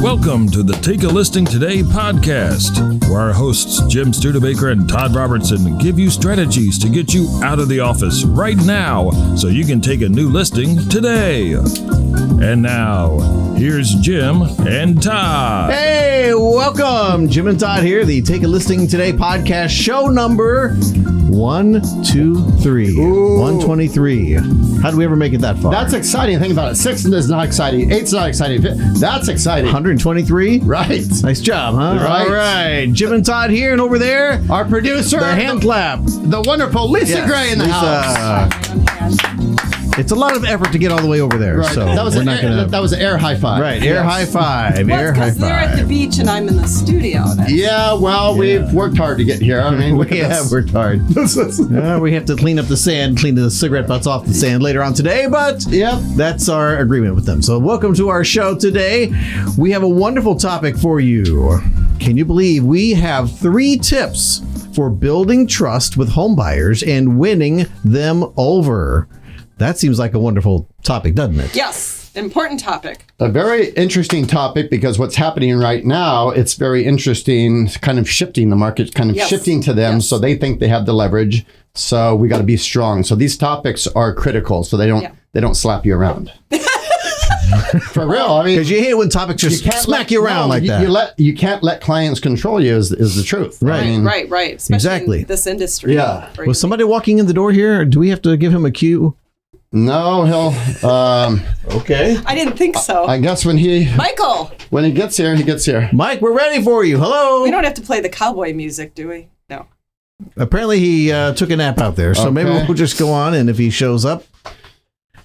Welcome to the Take a Listing Today podcast, where our hosts Jim Studebaker and Todd Robertson give you strategies to get you out of the office right now so you can take a new listing today. And now, here's Jim and Todd. Hey, welcome. Jim and Todd here, the Take a Listing Today podcast, show number 123. Ooh. 123. How did we ever make it that far? That's exciting. Think about it. 6 is not exciting. 8's not exciting. That's exciting. 123? Right. Nice job, huh? Right. All right. Jim and Todd here, and over there, our producer, the hand clap. The wonderful Lisa Gray in the house. It's a lot of effort to get all the way over there. Right. So that was an air high five. Right, air high five. Well, air high five. they're at the beach and I'm in the studio. We've worked hard to get here. I mean, we have worked hard. We have to clean up the sand, clean the cigarette butts off the sand later on today, but that's our agreement with them. So welcome to our show today. We have a wonderful topic for you. Can you believe we have 3 tips for building trust with home buyers and winning them over? That seems like a wonderful topic, doesn't it? Yes, important topic. A very interesting topic because what's happening right now, it's very interesting, kind of shifting the market, shifting to them. So they think they have the leverage. So we got to be strong. So these topics are critical so they don't slap you around. For real, I mean, because you hate when topics just smack you around like that. You can't let clients control you. Is the truth? Right, I mean, right. Especially exactly. in this industry. Yeah. Was somebody walking in the door here? Or do we have to give him a cue? No, he'll. Okay. I didn't think so. I guess when he gets here, he gets here. Mike, we're ready for you. Hello. We don't have to play the cowboy music, do we? No. Apparently, he took a nap out there, so maybe we'll just go on. And if he shows up,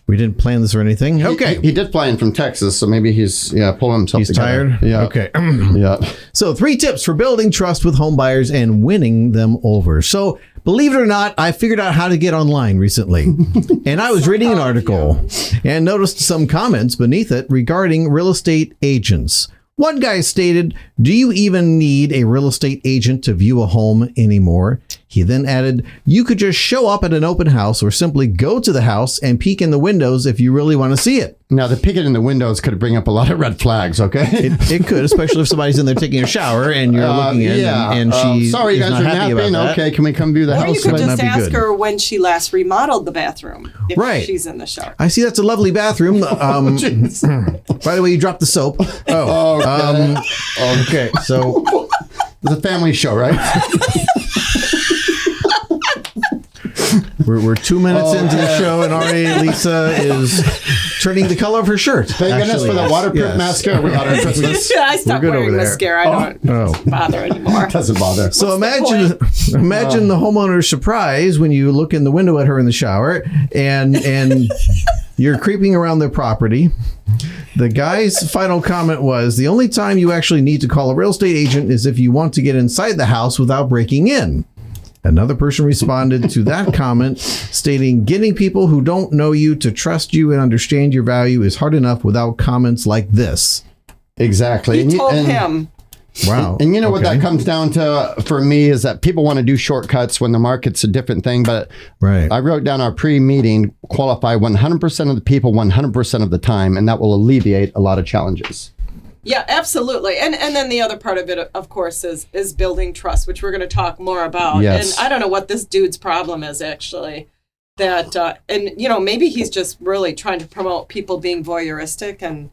we didn't plan this or anything. Okay. He did fly in from Texas, so maybe he's pulling himself He's together. Tired? Yeah. Okay. Yeah. So 3 tips for building trust with home buyers and winning them over. So believe it or not, I figured out how to get online recently. And I was reading an article and noticed some comments beneath it regarding real estate agents. One guy stated, "Do you even need a real estate agent to view a home anymore?" He then added, "You could just show up at an open house or simply go to the house and peek in the windows if you really want to see it." Now, the peeking in the windows could bring up a lot of red flags, okay? It could, especially if somebody's in there taking a shower and you're looking in and she's sorry, you guys are napping. Okay, can we come view the house? Or you could just ask her when she last remodeled the bathroom if she's in the shower. I see that's a lovely bathroom. By the way, you dropped the soap. Okay. So it's a family show, right? We're 2 minutes into the show, and already Lisa is turning the color of her shirt. Thank goodness for the waterproof mascara we got on Christmas. I stopped wearing mascara. I don't bother anymore. Doesn't bother. So imagine the homeowner's surprise when you look in the window at her in the shower, and you're creeping around their property. The guy's final comment was, "The only time you actually need to call a real estate agent is if you want to get inside the house without breaking in." Another person responded to that comment stating, "Getting people who don't know you to trust you and understand your value is hard enough without comments like this." Exactly. He told him. Wow. And you know what that comes down to for me is that people want to do shortcuts when the market's a different thing. But I wrote down our pre-meeting, qualify 100% of the people 100% of the time, and that will alleviate a lot of challenges. Yeah, absolutely. And then the other part of it, of course, is building trust, which we're going to talk more about. Yes. And I don't know what this dude's problem is, actually. That and maybe he's just really trying to promote people being voyeuristic and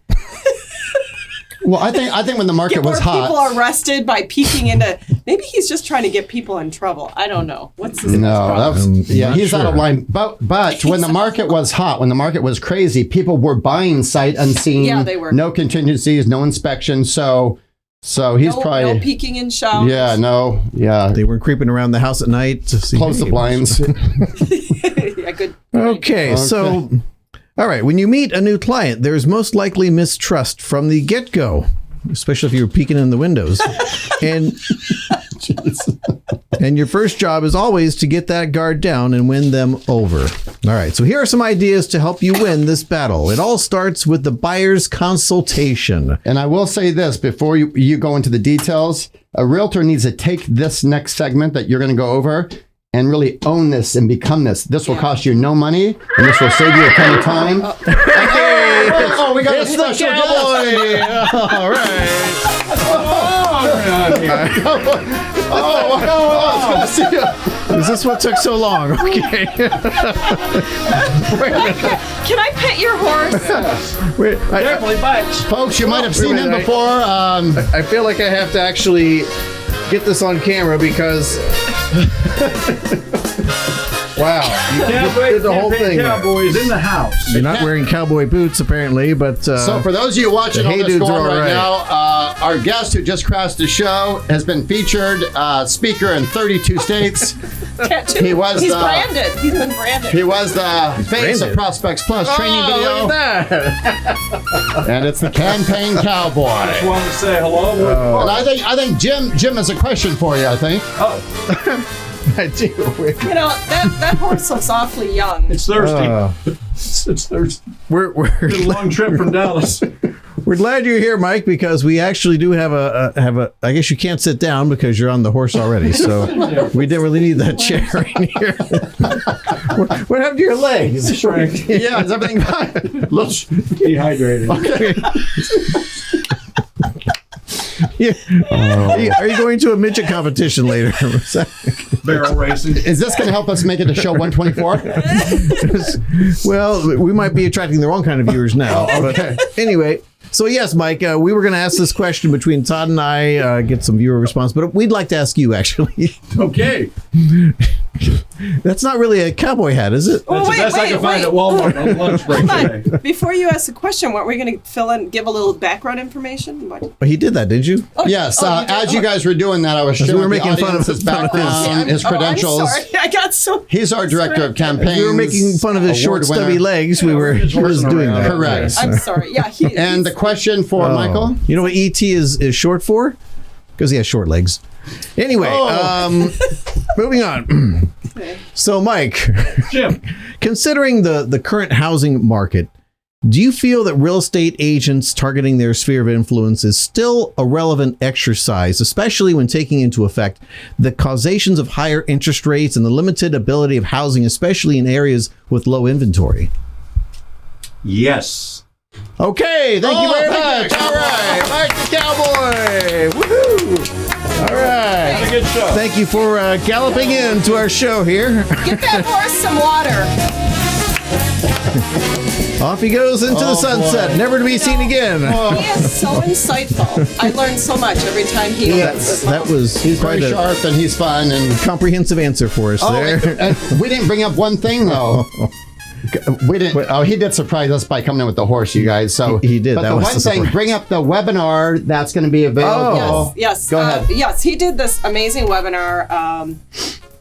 Well, I think when the market was hot, people arrested by peeking into. Maybe he's just trying to get people in trouble. I don't know. What's his problem? He's out of line. But when the market was hot, when the market was crazy, people were buying sight unseen. Yeah, they were. No contingencies, no inspection. So he's probably no peeking in showers. Yeah, no, yeah. They were creeping around the house at night to see. Close the blinds. Yeah, good. Okay, so. All right, when you meet a new client, there's most likely mistrust from the get-go, especially if you're peeking in the windows. And your first job is always to get that guard down and win them over. All right, so here are some ideas to help you win this battle. It all starts with the buyer's consultation. And I will say this, before you go into the details, a realtor needs to take this next segment that you're going to go over and really own this and become this. This will cost you no money, and this will save you a ton of time. Oh, we got It's a the special cowboy. guest. All right. Oh, it's good to see you. Is this what took so long? Okay. Can I pet your horse? Wait, Definitely bites. Folks, you might have seen wait, him I- before. I feel like I have to actually get this on camera because. Wow. You did the whole thing. Cowboys in the house. You're not wearing cowboy boots, apparently, but. So for those of you watching the on Hey this Dudes going are all right right. now, our guest who just crashed the show has been featured speaker in 32 states. Tattoo. He was, He's uh, branded. He's been branded. He was the face of branded. Prospects Plus training video. Look at that. And it's the campaign cowboy. Just wanted to say hello. And I think Jim has a question for you, I think. I do. You know, that horse looks awfully young. It's thirsty. It's thirsty. We're Been a long trip from Dallas. we're glad you're here, Mike, because we actually do have a. I guess you can't sit down because you're on the horse already. So we didn't really need that chair in here. What happened to your legs? Shrank. Yeah, is everything fine? Look, Dehydrated. Yeah. Are you going to a midget competition later? Barrel racing. is this going to help us make it to show 124? Well, we might be attracting the wrong kind of viewers now. But anyway, so yes, Mike, we were going to ask this question between Todd and I, get some viewer response, but we'd like to ask you, actually. Okay. That's not really a cowboy hat, is it? That's the best I can find at Walmart on lunch break Hold today. on. Before you ask the question, weren't we going to give a little background information? What? But he did that, did you? Yes, you did? as you guys were doing that, I was showing we were the making fun of audience his his- fun of his- background, his credentials. I'm sorry. I got so. He's our director of campaigns. We were making fun of his short, award stubby winner. legs. We were he was doing that. Correct. I'm sorry. Yeah. And the question for Michael? You know what ET is short for? Because he has short legs. Anyway, moving on. So, Mike, Jim. considering the current housing market, do you feel that real estate agents targeting their sphere of influence is still a relevant exercise, especially when taking into effect the causations of higher interest rates and the limited ability of housing, especially in areas with low inventory? Yes. Okay, thank you very thank much. you. All right, Mike the Cowboy. Woohoo! All right. Had a good show. Thank you for galloping into our show here. Get that horse some water. Off he goes into the sunset, never to be seen again. He is so insightful. I learn so much every time he opens. That was He's quite very a sharp and he's fun. And comprehensive answer for us there. and we didn't bring up one thing though. We didn't. Oh, he did surprise us by coming in with the horse, you guys. So He did. But That the was one the thing, surprise. bring up the webinar that's going to be available. Yes. Go ahead. Yes, he did this amazing webinar.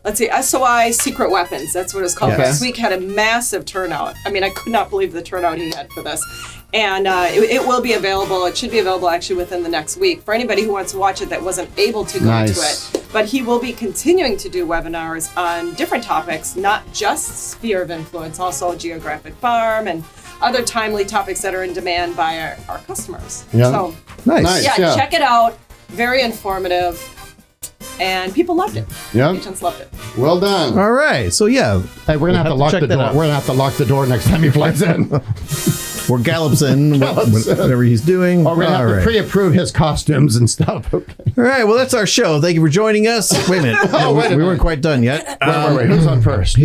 Let's see, SOI Secret Weapons. That's what it's called. Okay. This week had a massive turnout. I mean, I could not believe the turnout he had for this. And it will be available. It should be available actually within the next week for anybody who wants to watch it that wasn't able to go Nice. to it. But he will be continuing to do webinars on different topics, not just sphere of influence, also geographic farm and other timely topics that are in demand by our customers. Yeah. So, Nice. yeah, check it out. Very informative. And people loved it. Yep. Agents loved it. Well done. All right. So yeah, Hey, we're gonna have to lock check the that door. out. We're gonna have to lock the door next time he flies in. or gallops in whatever he's doing. Or we're gonna All have right. to pre-approve his costumes and stuff. Okay. All right. Well, that's our show. Thank you for joining us. Wait a minute. No, wait a we minute. weren't quite done yet. Wait. Who's on first?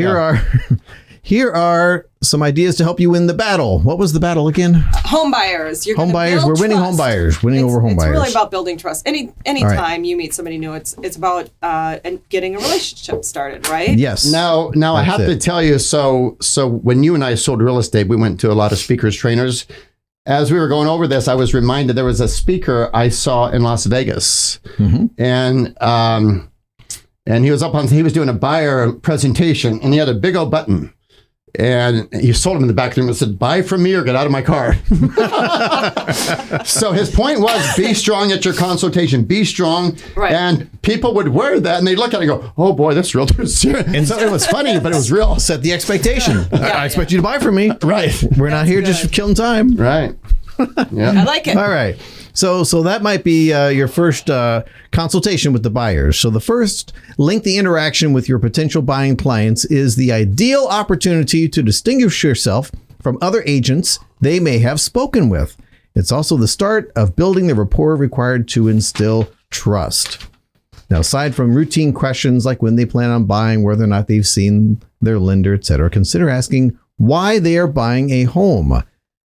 Here are some ideas to help you win the battle. What was the battle again? Homebuyers. You're gonna Homebuyers. build We're winning trust. homebuyers. Winning over It's homebuyers. really about building trust. Any right. time you meet somebody new, it's about and getting a relationship started, right? Yes. Now I That's have to it. tell you. So when you and I sold real estate, we went to a lot of speakers, trainers. As we were going over this, I was reminded there was a speaker I saw in Las Vegas, and he was he was doing a buyer presentation, and he had a big old button. And you sold him in the back room and said, "Buy from me or get out of my car." So his point was, be strong at your consultation. Be strong. Right. And people would wear that and they'd look at it and go, "Oh boy, this realtor's serious." And so it was funny, but it was real. Set the expectation. I expect you to buy from me. Right. We're not here just for killing time. Right. I Yeah. like it. All right. So that might be your first consultation with the buyers. So the first lengthy interaction with your potential buying clients is the ideal opportunity to distinguish yourself from other agents they may have spoken with. It's also the start of building the rapport required to instill trust. Now, aside from routine questions like when they plan on buying, whether or not they've seen their lender, etc., consider asking why they are buying a home.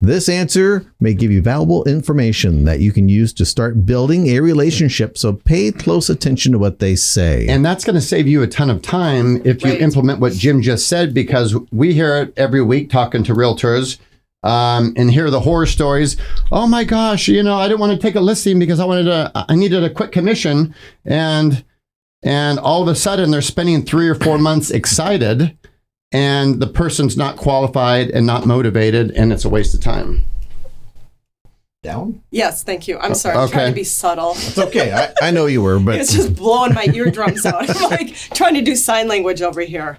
This answer may give you valuable information that you can use to start building a relationship, so pay close attention to what they say. And that's going to save you a ton of time if you implement what Jim just said, because we hear it every week talking to realtors and hear the horror stories. Oh my gosh, I didn't want to take a listing because I needed a quick commission. And all of a sudden they're spending 3 or 4 months excited, and the person's not qualified and not motivated, and it's a waste of time. Down? Yes, thank you. I'm sorry. I'm trying to be subtle. It's okay. I know you were, but It's just blowing my eardrums out. I'm like trying to do sign language over here.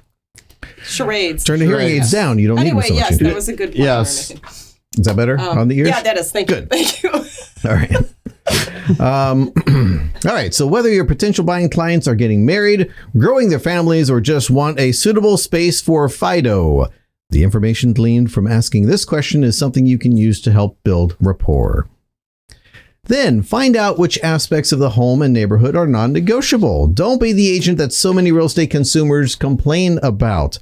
Charades. turn the hearing aids down. You don't need them Anyway, so yes, much. that was a good point. Yes. Is that better on the ears? Yeah, that is. Thank Good. you. Thank you. All right. All right. So whether your potential buying clients are getting married, growing their families, or just want a suitable space for Fido, the information gleaned from asking this question is something you can use to help build rapport. Then find out which aspects of the home and neighborhood are non-negotiable. Don't be the agent that so many real estate consumers complain about,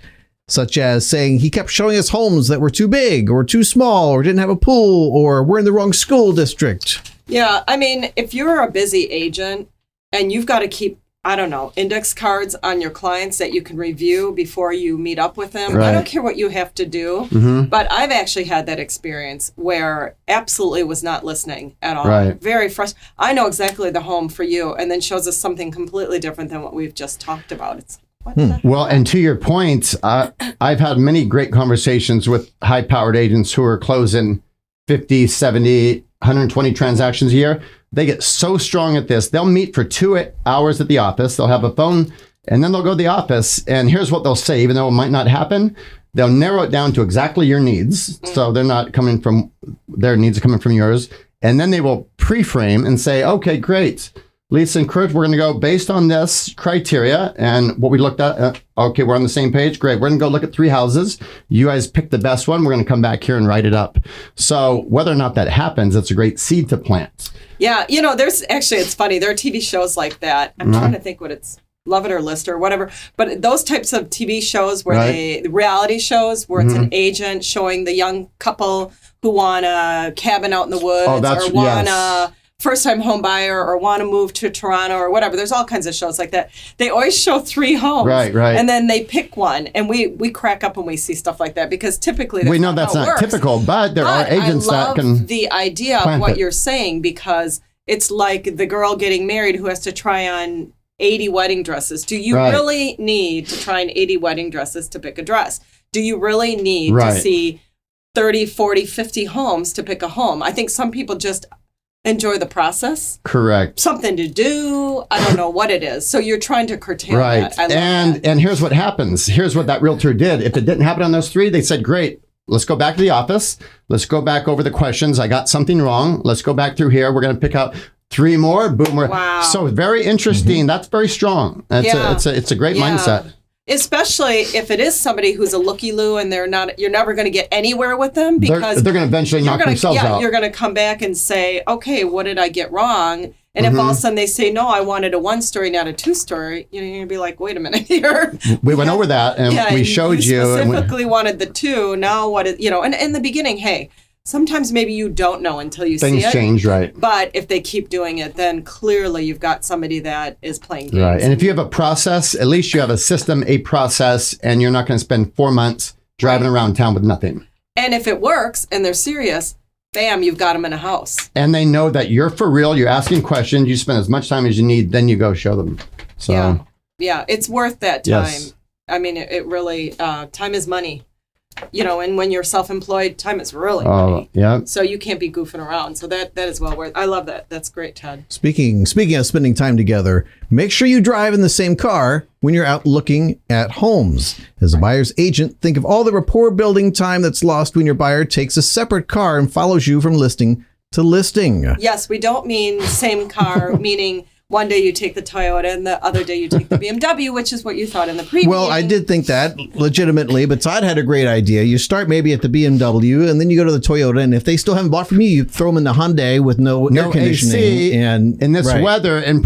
such as saying he kept showing us homes that were too big or too small or didn't have a pool or were in the wrong school district. Yeah, I mean, if you're a busy agent and you've got to keep, I don't know, index cards on your clients that you can review before you meet up with them, Right. I don't care what you have to do. But I've actually had that experience where absolutely was not listening at all. Right. Very frustrating. I know exactly the home for you, and then shows us something completely different than what we've just talked about. It's what the Well, and to your point, I've had many great conversations with high-powered agents who are closing 50, 70, 120 transactions a year. They get so strong at this. They'll meet for 2 hours at the office. They'll have a phone, and then they'll go to the office. And here's what they'll say, even though it might not happen. They'll narrow it down to exactly your needs. So they're not coming from, their needs are coming from yours. And then they will pre-frame and say, okay, great. Lisa and Kurt, we're going to go based on this criteria and what we looked at. Okay, we're on the same page. Great. We're going to go look at 3 houses. You guys pick the best one. We're going to come back here and write it up. So whether or not that happens, it's a great seed to plant. Yeah, there's actually, it's funny. There are TV shows like that. I'm trying to think what it's, Love It or List or whatever. But those types of TV shows where reality shows where it's an agent showing the young couple who want a cabin out in the woods or want a first-time home buyer or want to move to Toronto or whatever. There's all kinds of shows like that. They always show 3 homes. Right. And then they pick one. And we crack up when we see stuff like that because typically we know that's not typical, but there are agents that can. I love the idea of what you're saying because it's like the girl getting married who has to try on 80 wedding dresses. Do you really need to try on 80 wedding dresses to pick a dress? Do you really need to see 30, 40, 50 homes to pick a home? I think some people just enjoy the process. Correct. Something to do. I don't know what it is. So you're trying to curtail that. I love that. And here's what happens. Here's what that realtor did. If it didn't happen on those 3, they said, great, let's go back to the office. Let's go back over the questions. I got something wrong. Let's go back through here. We're going to pick out 3 more. Boom. Wow. So very interesting. That's very strong. It's a great mindset. Especially if it is somebody who's a looky-loo and you're never going to get anywhere with them because they're going to eventually knock themselves out. You're going to come back and say, okay, what did I get wrong? And if all of a sudden they say, no, I wanted a 1story, not a 2-story, you're going to be like, wait a minute here. We went over that and we showed you. Specifically wanted the 2. Now what is, and in the beginning, hey, sometimes maybe you don't know until you see it. Things change, right? But if they keep doing it, then clearly you've got somebody that is playing games. Right. And if you have a process, at least you have a system, a process, and you're not going to spend 4 months driving around town with nothing. And if it works and they're serious, bam, you've got them in a house. And they know that you're for real. You're asking questions. You spend as much time as you need. Then you go show them. So yeah, it's worth that time. Yes. I mean, it really, time is money. And when you're self-employed, time is really money. Yeah. So you can't be goofing around. So that is well worth. I love that. That's great, Todd. Speaking of spending time together, make sure you drive in the same car when you're out looking at homes. As a buyer's agent, think of all the rapport building time that's lost when your buyer takes a separate car and follows you from listing to listing. Yes, we don't mean same car, meaning one day you take the Toyota and the other day you take the BMW, which is what you thought in the preview. Well, I did think that legitimately, but Todd had a great idea. You start maybe at the BMW and then you go to the Toyota, and if they still haven't bought from you, you throw them in the Hyundai with no air conditioning AC and in this weather and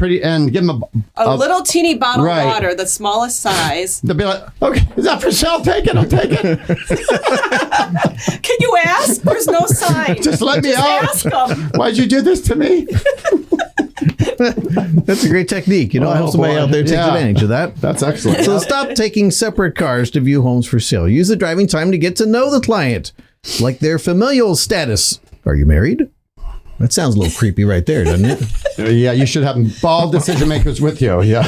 give them a little teeny bottle right. of water, the smallest size. They'll be like, okay, is that for sale? Take it. I'll take it. Can you ask? There's no sign. Just let me out. Ask them. Why'd you do this to me? that's a great technique. I hope somebody out there takes advantage of that. That's excellent. So stop taking separate cars to view homes for sale. Use the driving time to get to know the client, like their familial status. Are you married? That sounds a little creepy right there, doesn't it? Yeah, you should have bald decision makers with you. Yeah.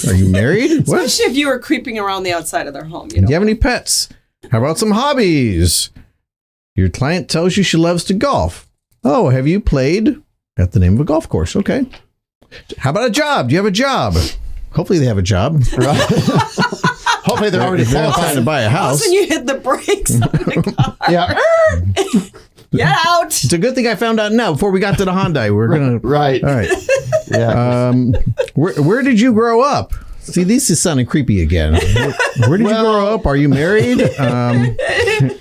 Are you married? What? Especially if you were creeping around the outside of their home. Do you have any pets? How about some hobbies? Your client tells you she loves to golf. Oh, have you played at the name of a golf course? Okay. How about a job? Do you have a job? Hopefully they have a job. Right. Hopefully they're already trying to buy a house. And you hit the brakes on the car. Yeah. Get out. It's a good thing I found out now before we got to the Hyundai. We're gonna right. All right. Yeah. Where did you grow up? See, this is sounding creepy again. Where did you grow up? Are you married?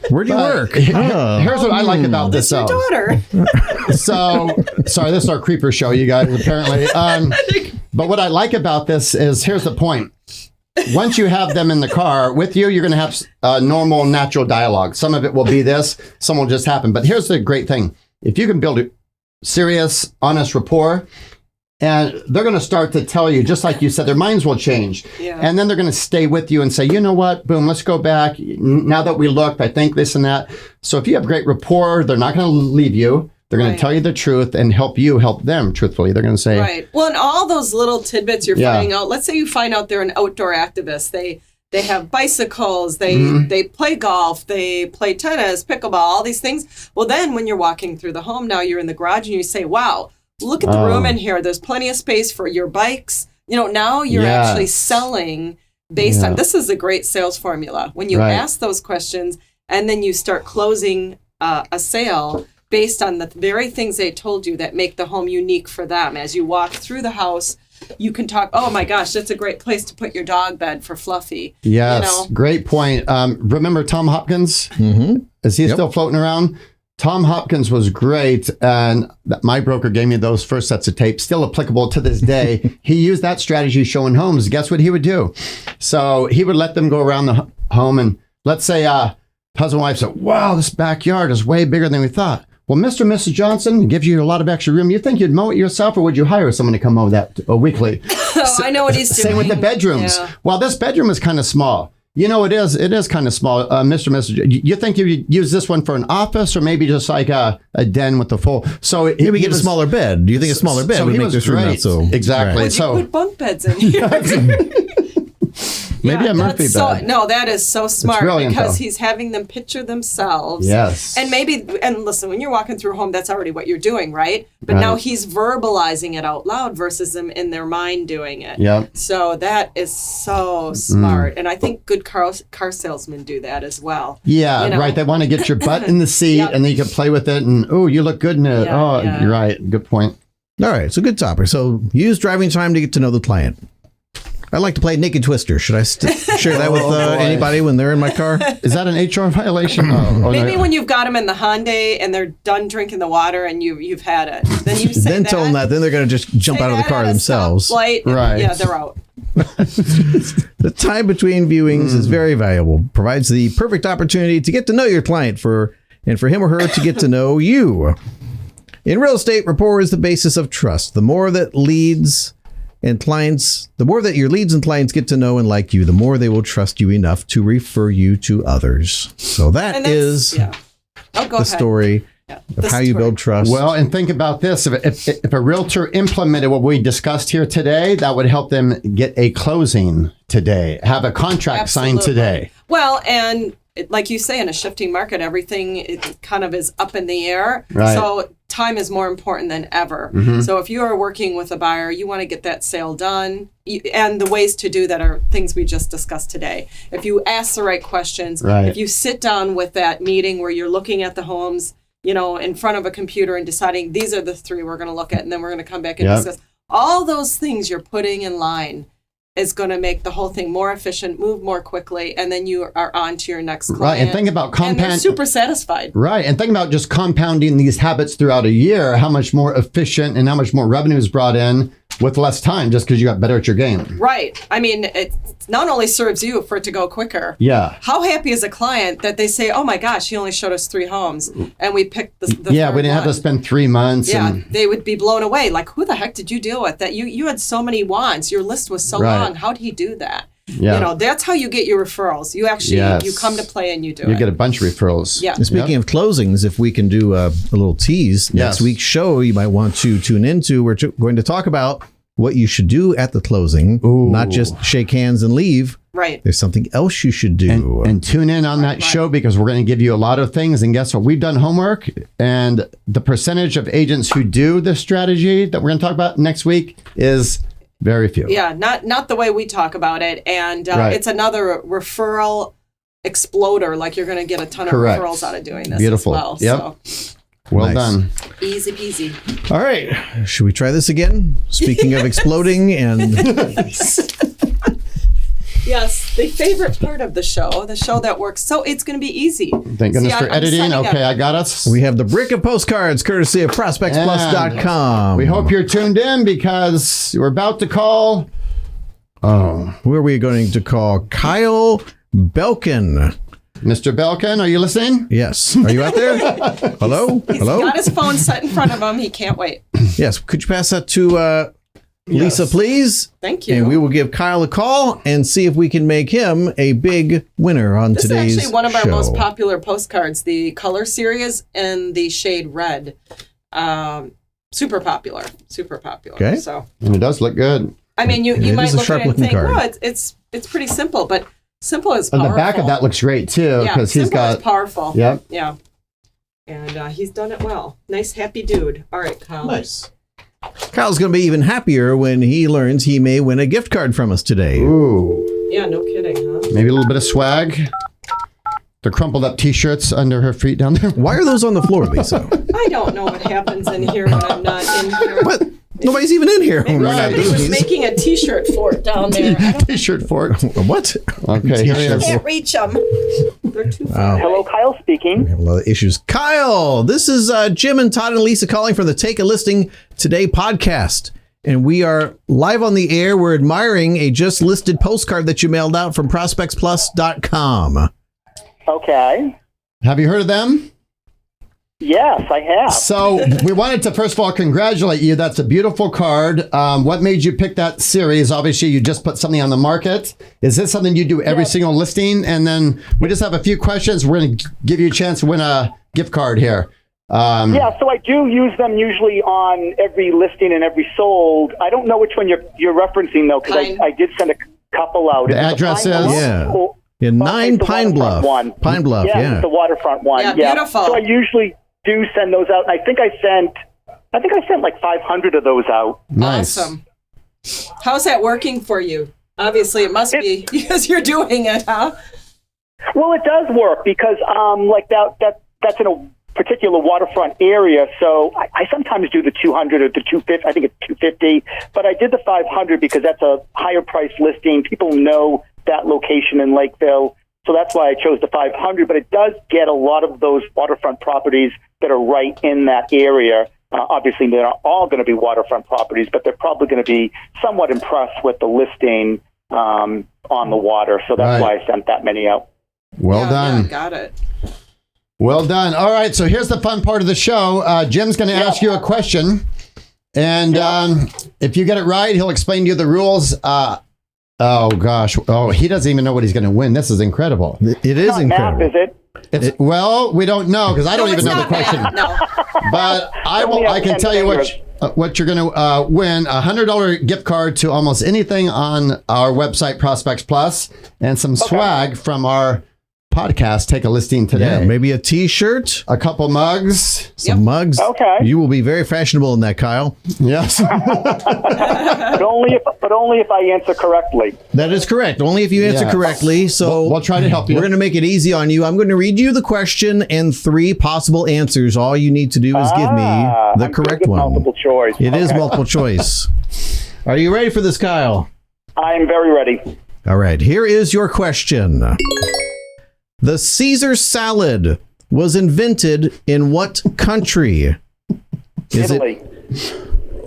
Where do you work? Here's what I like about this. Your daughter. So, sorry, this is our creeper show, you guys, apparently. But what I like about this is, here's the point. Once you have them in the car with you, you're going to have normal, natural dialogue. Some of it will be this, some will just happen. But here's the great thing. If you can build a serious, honest rapport, and they're going to start to tell you, just like you said, their minds will change. Yeah. And then they're going to stay with you and say, you know what, boom, let's go back. Now that we looked, I think this and that. So if you have great rapport, they're not going to leave you. They're going to tell you the truth and help you help them, truthfully. They're going to say... Right. Well, and all those little tidbits you're finding out, let's say you find out they're an outdoor activist. They have bicycles, they play golf, they play tennis, pickleball, all these things. Well, then when you're walking through the home, now you're in the garage and you say, wow, look at the room in here. There's plenty of space for your bikes. Now you're actually selling based on... This is a great sales formula. When you ask those questions and then you start closing a sale... based on the very things they told you that make the home unique for them. As you walk through the house, you can talk, oh my gosh, that's a great place to put your dog bed for Fluffy. Yes, great point. Remember Tom Hopkins? Mm-hmm. Is he still floating around? Tom Hopkins was great, and my broker gave me those first sets of tapes, still applicable to this day. He used that strategy showing homes. Guess what he would do? So he would let them go around the home, and let's say husband and wife said, wow, this backyard is way bigger than we thought. Well, Mr. and Mrs. Johnson gives you a lot of extra room. You think you'd mow it yourself, or would you hire someone to come mow that weekly? I know what he's doing. Same with the bedrooms. Yeah. Well, this bedroom is kind of small. It is kind of small. Mr. and Mrs. You think you'd use this one for an office, or maybe just like a den with the full? So maybe get a smaller bed. Do you think a smaller bed would make this room not so? Exactly. Would you put bunk beds in here? Maybe a Murphy bed. No, that is so smart because though. he's having them picture themselves. Yes. And listen, when you're walking through a home, that's already what you're doing, right? But now he's verbalizing it out loud versus them in their mind doing it. Yep. So that is so smart. And I think good car salesmen do that as well. Yeah, right. They want to get your butt in the seat and then you can play with it and, oh, you look good in it. You're right. Good point. All right. So good topper. So use driving time to get to know the client. I like to play Naked Twister. Should I share that with anybody when they're in my car? Is that an HR violation? Maybe when you've got them in the Hyundai and they're done drinking the water and you've had it, then you say then tell them that. Then they're going to just jump out of the car themselves. Right? Yeah, they're out. The time between viewings is very valuable. Provides the perfect opportunity to get to know your client and for him or her to get to know you. In real estate, rapport is the basis of trust. The more that your leads and clients get to know and like you, the more they will trust you enough to refer you to others. So that is the story of how you build trust. Well, and think about this. If a realtor implemented what we discussed here today, that would help them get a closing today, have a contract signed today. Well, and like you say, in a shifting market, everything kind of is up in the air. Right. So time is more important than ever. Mm-hmm. So if you are working with a buyer, you want to get that sale done. And the ways to do that are things we just discussed today. If you ask the right questions, if you sit down with that meeting where you're looking at the homes, in front of a computer and deciding these are the three we're going to look at, and then we're going to come back and discuss, All those things you're putting in line is going to make the whole thing more efficient, move more quickly, and then you are on to your next client. Right, and think about and they're super satisfied. Right, and think about just compounding these habits throughout a year, how much more efficient and how much more revenue is brought in with less time just because you got better at your game. Right. I mean, it not only serves you for it to go quicker. Yeah. How happy is a client that they say, oh my gosh, he only showed us 3 homes and we picked the Yeah, third we didn't have to one." spend 3 months. Yeah, And, they would be blown away. Like, who the heck did you deal with? That you had so many wants. Your list was so Right. long. How did he do that? Yeah. You know, that's how you get your referrals. You actually Yes. you come to play and you do you it. get a bunch of referrals. Yeah. And speaking of closings, if we can do a little tease, next Yes. week's show you might want to tune into. We're going to talk about what you should do at the closing, not just shake hands and leave. Right. There's something else you should do. And tune in on that show because we're going to give you a lot of things. And guess what? We've done homework, and the percentage of agents who do this strategy that we're going to talk about next week is very few. Yeah, not the way we talk about it. And Right. it's another referral exploder. Like, you're going to get a ton Correct. of referrals out of doing this Beautiful. as well. Yep. So Well Nice. done. easy peasy. All right. Should we try this again? Speaking of exploding and Yes, the favorite part of the show that works. So it's going to be easy. Thank goodness See, for I'm editing. setting Okay, up- I got us. we have the brick of postcards courtesy of ProspectsPLUS.com. We hope you're tuned in because we're about to call. Oh, Who are we going to call? Kyle Belkin. Mr. Belkin, are you listening? Yes. Are you out there? Hello? He's Hello? got his phone set in front of him. He can't wait. Yes. Could you pass that to Lisa, Yes. please? Thank you. And we will give Kyle a call and see if we can make him a big winner on This today's is actually one of our show. most popular postcards, the color series and the shade red. Super popular. Okay. So, And it does look good. I mean, you It might is a look at it and sharp-looking think, card. well, it's pretty simple, but simple is And powerful. the back of that looks great too yeah, because he's simple is got. powerful. Yep. Yeah. And he's done it well. Nice, happy dude. All right, Kyle. Nice. Kyle's going to be even happier when he learns he may win a gift card from us today. Ooh, Yeah, no kidding, huh? maybe a little bit of swag. The crumpled up T-shirts under her feet down there. Why are those on the floor, Lisa? I don't know what happens in here when I'm not in here. What? Nobody's even in here when Maybe we're not somebody doing was these. making a T-shirt fort down there. I don't T-shirt for it. What? Okay, here he is. can't reach them. They're too far. Wow. Hello, Kyle speaking. We have a lot of issues. Kyle, this is Jim and Todd and Lisa calling from the Take a Listing Today podcast. And we are live on the air. We're admiring a just listed postcard that you mailed out from ProspectsPLUS.com. Okay. Have you heard of them? Yes, I have. So we wanted to first of all congratulate you. That's a beautiful card. What made you pick that series? Obviously, you just put something on the market. Is this something you do every single listing? And then we just have a few questions. We're going to give you a chance to win a gift card here. Yeah, so I do use them usually on every listing and every sold. I don't know which one you're referencing though, because Pine. I did send a couple out. The Is it address Pine is- Bluff? Yeah. Or- Yeah, oh, 9 it's the Pine waterfront Bluff. one. Pine Bluff, yeah. It's the waterfront one. Yeah, beautiful. So I usually do send those out. And I think I sent like 500 of those out. Nice. Awesome. How's that working for you? Obviously, it must be because you're doing it, huh? Well, it does work because like that's in a particular waterfront area. So I sometimes do the 200 or the 250. I think it's 250, but I did the 500 because that's a higher price listing. People know that location in Lakeville. So that's why I chose the 500, but it does get a lot of those waterfront properties that are right in that area. Obviously, they're not all going to be waterfront properties, but they're probably going to be somewhat impressed with the listing on the water. So that's Right. why I sent that many out. Well Yeah, done. yeah, got it. Well done. All right. So here's the fun part of the show. Jim's going to ask you a question. And if you get it right, he'll explain to you the rules. Oh, gosh. Oh, he doesn't even know what he's going to win. This is incredible. It is Not incredible. math, is it? Well, we don't know because I don't even it's know the not question. bad. No. But I Only will. have I can 10 tell you fingers. what you're going to win: $100 gift card to almost anything on our website, Prospects Plus, and some swag from our podcast, take a listing today. Yeah, maybe a T-shirt, A couple mugs. some mugs. Okay. You will be very fashionable in that, Kyle. Yes. But only if I answer correctly. That is correct. Only if you answer Yes. correctly. So We'll try to help you. We're going to make it easy on you. I'm going to read you the question and 3 possible answers. All you need to do is give me the I'm correct good with one. Multiple choice. It is Okay. multiple choice. Are you ready for this, Kyle? I am very ready. All right. Here is your question. The Caesar salad was invented in what country? Is Italy.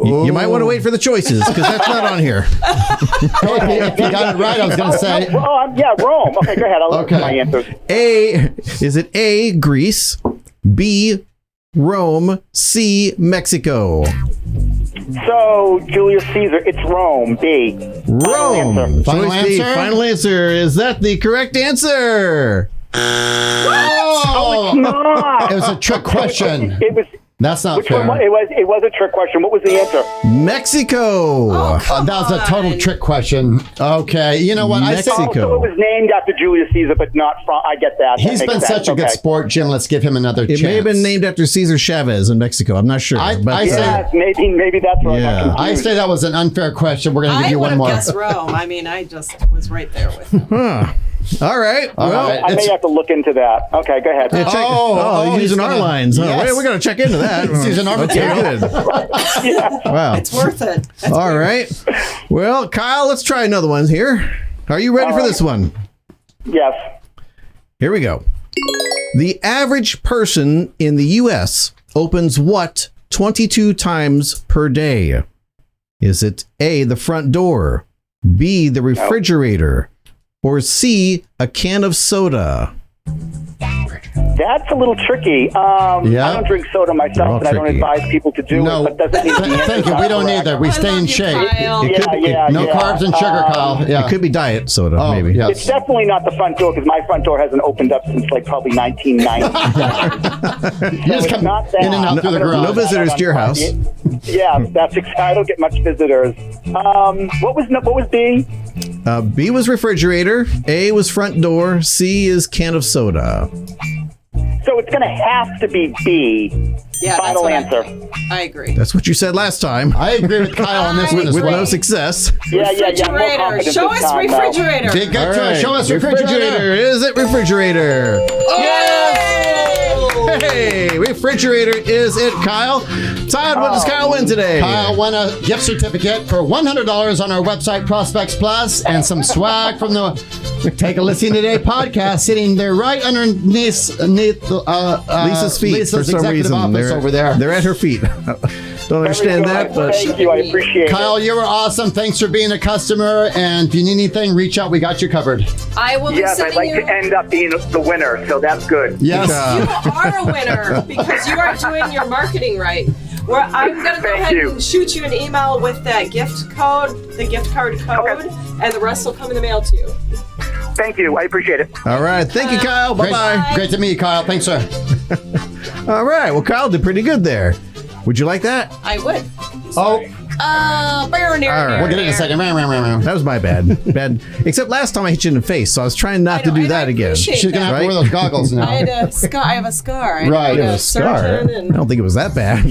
You might want to wait for the choices because that's not on here. If you got it right, I was going to say. Yeah, Rome. Okay, go ahead. I'll look at my answers. Is it A, Greece, B, Rome, C, Mexico? So, Julius Caesar, it's Rome. B. Rome. answer. Final Choice B, answer? final answer. Is that the correct answer? Oh, No. it was a trick question. It was. That's not Which fair. one? It was a trick question. What was the answer? Mexico. That was a total trick question. Okay, you know what? I said Mexico. So it was named after Julius Caesar, but not from. I get that. he's That been makes such sense. a good Okay. sport, Jim. Let's give him another It chance. may have been named after Cesar Chavez in Mexico. I'm not sure. I say- Yes, maybe that's right. Yeah. I say that was an unfair question. We're going to give I you would one have more. guessed Rome. I mean, I just was right there with him. Huh. All right. All Well, right. I may have to look into that. Okay, go ahead. yeah, check. Oh, he's he's using our gonna- lines. Huh? Yes. Wait, we're going to check into that. He's using our Okay, material. good. Wow. Worth it. That's All weird. right. Well, Kyle, let's try another one here. Are you ready for this one? Yes. Here we go. The average person in the U.S. opens what 22 times per day? Is it A, the front door, B, the refrigerator, or C, a can of soda? That's a little tricky. I don't drink soda They're all myself, and I don't tricky. advise people to do No. it. But doesn't mean the answer's Thank you. not We don't correct. either. We I stay love in you, shape. Kyle. It could be- No carbs and sugar, Kyle. Yeah. It could be diet soda, Oh, maybe. yes. It's definitely not the front door because my front door hasn't opened up since like probably 1990. You just it's come not that. in and out through the I'm gonna garage. No visitors to your house. Yeah, that's exactly. I don't get much visitors. What was B? B was refrigerator, A was front door, C is can of soda. So it's going to have to be B. Yeah, that's Final what answer. I agree. That's what you said last time. I agree with Kyle on this one as With no well. success. Yeah. I'm more Refrigerator. confident Show this us time, though. refrigerator. Be good All to us. right. Show us refrigerator. Is it refrigerator? Yes! Hey, refrigerator is it, Kyle. Todd, what does Kyle win today? Kyle won a gift certificate for $100 on our website, Prospects Plus, and some swag from the Take a Listen Today podcast sitting there right underneath Lisa's feet Lisa's for some executive reason. office over there. They're at her feet. Don't understand Very that, good. but Thank you. I appreciate it. Kyle, you were awesome. Thanks for being a customer. And if you need anything, reach out. We got you covered. I will be Yes, I'd sending like you. to end up being the winner, so that's good. Yes. You are a winner because you are doing your marketing right. Where I'm going to go Thank ahead you. and shoot you an email with that gift code, the gift card code, and the rest will come in the mail to you. Thank you. I appreciate it. all right. Thank you, Kyle. Great, Bye-bye. great to meet you, Kyle. Thanks, sir. All right. Well, Kyle did pretty good there. Would you like that? I would. Oh, All right. we'll get it in a second. That was my bad. Except last time I hit you in the face, so I was trying not to do that again. She's going to have to Right? wear those goggles now. I had a scar. I have a scar. I Right. had You have A scar. surgeon I and- don't think it was that bad.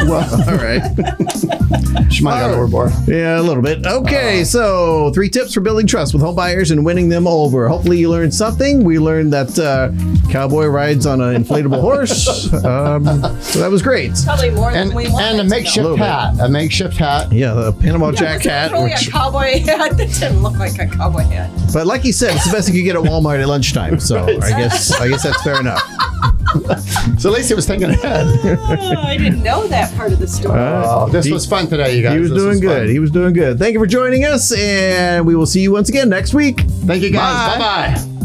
Well, all right. She might have got overboard. Yeah, a little bit. Okay, so 3 tips for building trust with home buyers and winning them over. Hopefully you learned something. We learned that Cowboy rides on an inflatable horse. So that was great. Probably more than And, we wanted. and a A makeshift little bit. hat. A makeshift hat. Yeah, the Panama Yeah, Jack was it hat. really which- a cowboy hat? That didn't look like a cowboy hat. but like he said, it's the best you could get at Walmart at lunchtime. So I guess that's fair enough. So at least he was thinking ahead. Oh, I didn't know that part of the story. Oh, this was fun today, you guys. He was This doing good. fun. He was doing good. Thank you for joining us, and we will see you once again next week. Thank you, guys. Bye. Bye-bye.